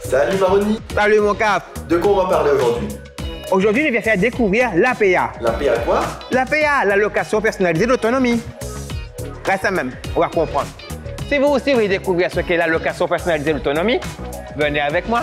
Salut Maroni. Salut mon cap. De quoi on va parler aujourd'hui? Aujourd'hui, je viens faire découvrir l'APA. L'APA quoi? L'APA, l'allocation personnalisée d'autonomie. Reste même, on va comprendre. Si vous aussi voulez découvrir ce qu'est l'allocation personnalisée d'autonomie, venez avec moi.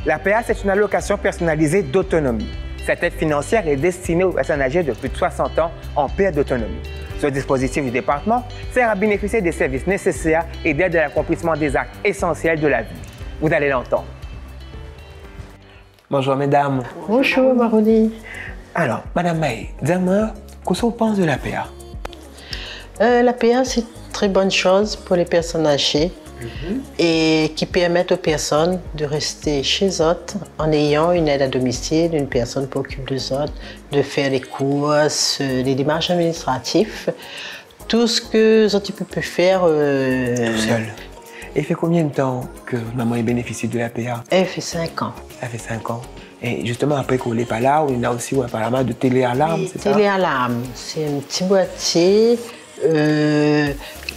L'APA, c'est une allocation personnalisée d'autonomie. Cette aide financière est destinée aux personnes âgées de plus de 60 ans en perte d'autonomie. Ce dispositif du département sert à bénéficier des services nécessaires et d'aide à l'accomplissement des actes essentiels de la vie. Vous allez l'entendre. Bonjour mesdames. Bonjour Maroni. Alors, Madame May, dis-moi, qu'est-ce que vous pensez de l'APA? L'APA, c'est une très bonne chose pour les personnes âgées et qui permettent aux personnes de rester chez eux en ayant une aide à domicile, une personne qui occupe de eux, de faire les courses, les démarches administratives, tout ce que les peuvent faire tout seul. Et fait combien de temps que maman ait bénéficié de l'APA? Elle fait 5 ans. Elle fait 5 ans. Et justement, après qu'on n'est pas là, on a aussi apparemment de téléalarme, c'est ça? Téléalarme, c'est un petit boîtier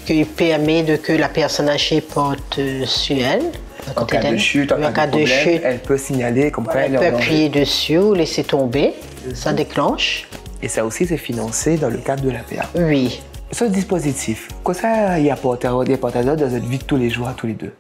qui permet que la personne âgée porte sur elle. En cas de chute, en cas de problème, elle peut signaler comme quoi elle peut appuyer dessus ou laisser tomber, ça déclenche. Et ça aussi, c'est financé dans le cadre de l'APA. Oui. Ce dispositif, qu'est-ce que ça y apporte dans notre vie de tous les jours, à tous les deux?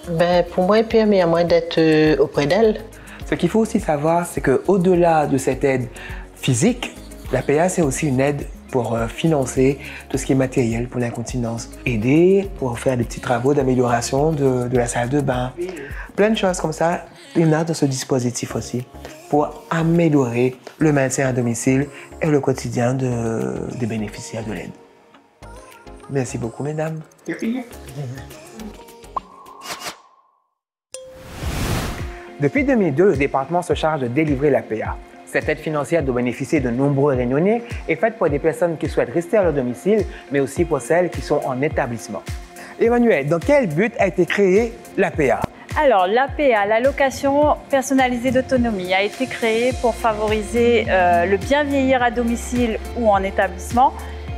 Ben, pour moi, il permet à moi d'être auprès d'elle. Ce qu'il faut aussi savoir, c'est qu'au-delà de cette aide physique, l'APA, c'est aussi une aide pour financer tout ce qui est matériel pour l'incontinence, aider pour faire des petits travaux d'amélioration de la salle de bain. Plein de choses comme ça, il y en a dans ce dispositif aussi pour améliorer le maintien à domicile et le quotidien des bénéficiaires de l'aide. Merci beaucoup, mesdames. Depuis 2002, le département se charge de délivrer l'APA. Cette aide financière doit bénéficier de nombreux Réunionnais et faite pour des personnes qui souhaitent rester à leur domicile, mais aussi pour celles qui sont en établissement. Emmanuel, dans quel but a été créée l'APA? Alors, l'APA, l'allocation personnalisée d'autonomie, a été créée pour favoriser le bien vieillir à domicile ou en établissement.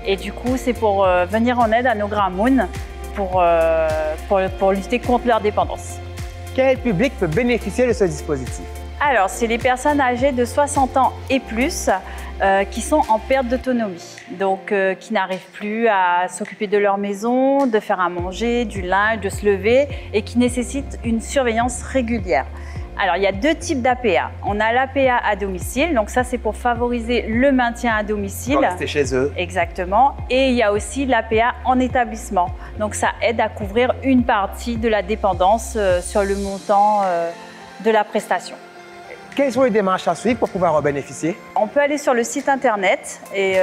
Et du coup, c'est pour venir en aide à nos grands mounes pour lutter contre leur dépendance. Quel public peut bénéficier de ce dispositif? Alors, c'est les personnes âgées de 60 ans et plus qui sont en perte d'autonomie, donc qui n'arrivent plus à s'occuper de leur maison, de faire à manger, du linge, de se lever et qui nécessitent une surveillance régulière. Alors, il y a deux types d'APA. On a l'APA à domicile, donc ça c'est pour favoriser le maintien à domicile. Pour rester chez eux. Exactement. Et il y a aussi l'APA en établissement. Donc ça aide à couvrir une partie de la dépendance sur le montant de la prestation. Quelles sont les démarches à suivre pour pouvoir en bénéficier? On peut aller sur le site internet et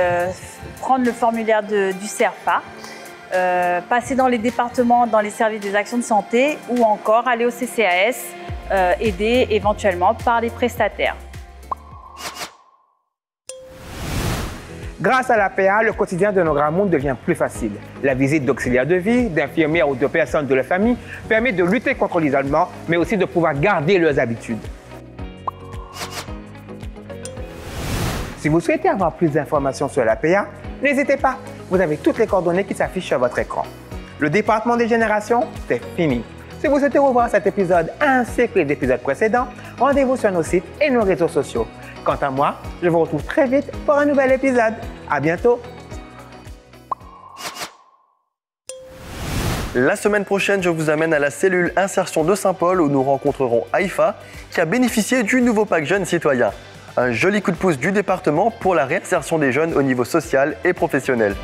prendre le formulaire du CERFA, passer dans les départements, dans les services des actions de santé ou encore aller au CCAS, aidé éventuellement par les prestataires. Grâce à l'APA, le quotidien de nos grands mondes devient plus facile. La visite d'auxiliaires de vie, d'infirmières ou de personnes de la famille permet de lutter contre l'isolement, mais aussi de pouvoir garder leurs habitudes. Si vous souhaitez avoir plus d'informations sur l'APA, n'hésitez pas, vous avez toutes les coordonnées qui s'affichent sur votre écran. Le département des générations, c'est fini. Si vous souhaitez revoir cet épisode ainsi que les épisodes précédents, rendez-vous sur nos sites et nos réseaux sociaux. Quant à moi, je vous retrouve très vite pour un nouvel épisode. À bientôt! La semaine prochaine, je vous amène à la cellule insertion de Saint-Paul où nous rencontrerons Haïfa qui a bénéficié du nouveau pack jeune citoyen. Un joli coup de pouce du département pour la réinsertion des jeunes au niveau social et professionnel.